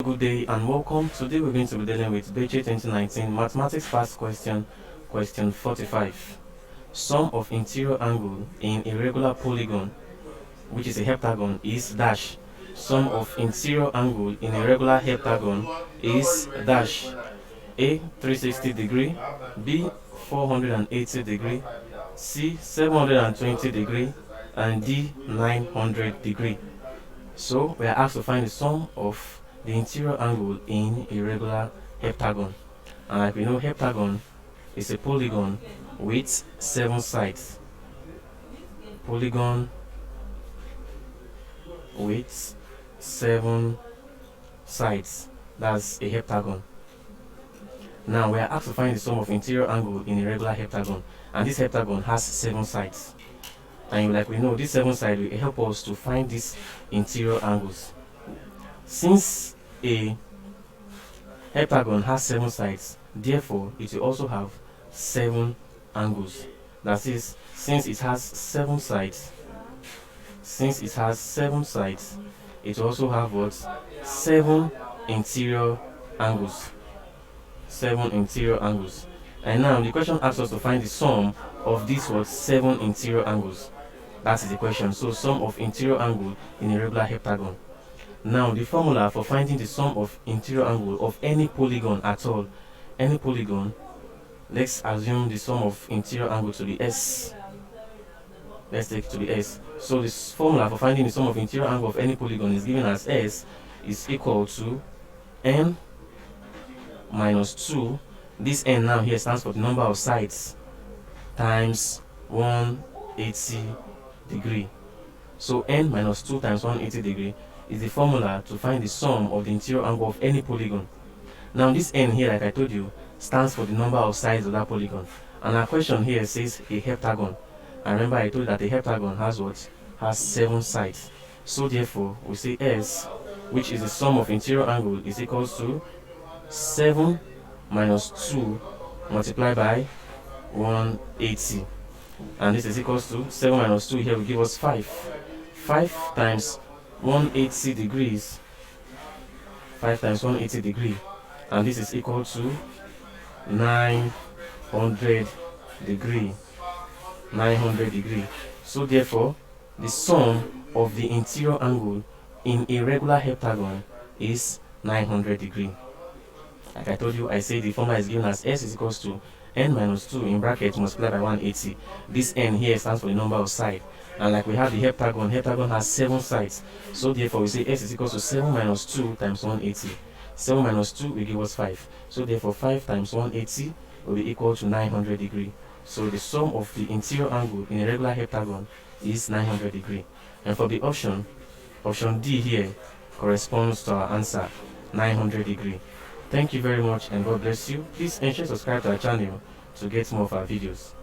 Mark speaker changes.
Speaker 1: good day and welcome. Today we're going to be dealing with BECE 2019 Mathematics Fast Question, question 45. Sum of interior angle in a regular polygon, which is a heptagon, is dash. Sum of interior angle in a regular heptagon is dash. A 360 degree, B 480 degree, C 720 degree, and D 900 degree. So we are asked to find the sum of the interior angle in a regular heptagon. And like we know, heptagon is a polygon with 7 sides. Polygon with 7 sides. That's a heptagon. Now we are asked to find the sum of interior angle in a regular heptagon. And this heptagon has 7 sides. And like we know, these 7 sides will help us to find these interior angles. Since a heptagon has 7 sides, therefore it will also have 7 angles. That is, since it has 7 sides, it will also have what? 7 interior angles. 7 interior angles. And now the question asks us to find the sum of these 7 interior angles. That is the question. So sum of interior angle in a regular heptagon. Now the formula for finding the sum of interior angle of any polygon at all, any polygon, let's assume the sum of interior angle to be S. Let's take it to be S. So this formula for finding the sum of interior angle of any polygon is given as S is equal to n minus 2. This n now here stands for the number of sides times 180 degree. So n minus 2 times 180 degree is the formula to find the sum of the interior angle of any polygon. Now this n here, like I told you, stands for the number of sides of that polygon. And our question here says a heptagon. And remember I told you that a heptagon has what? Has 7 sides. So therefore we say S, which is the sum of interior angle, is equals to 7 minus 2 multiplied by 180. And this is equals to 7 minus 2 here will give us 5. 5 times 180 degrees. 5 times 180 degree. And this is equal to 900 degree. 900 degree. So therefore, the sum of the interior angle in a regular heptagon is 900 degree. Like I told you, I say the formula is given as S is equals to n minus 2 in brackets multiplied by 180. This n here stands for the number of sides. And like we have the heptagon, heptagon has 7 sides. So therefore we say S is equals to 7 minus 2 times 180. 7 minus 2 will give us 5. So therefore 5 times 180 will be equal to 900 degree. So the sum of the interior angle in a regular heptagon is 900 degree. And for the option D here corresponds to our answer, 900 degree. Thank you very much and God bless you. Please ensure to subscribe to our channel to get more of our videos.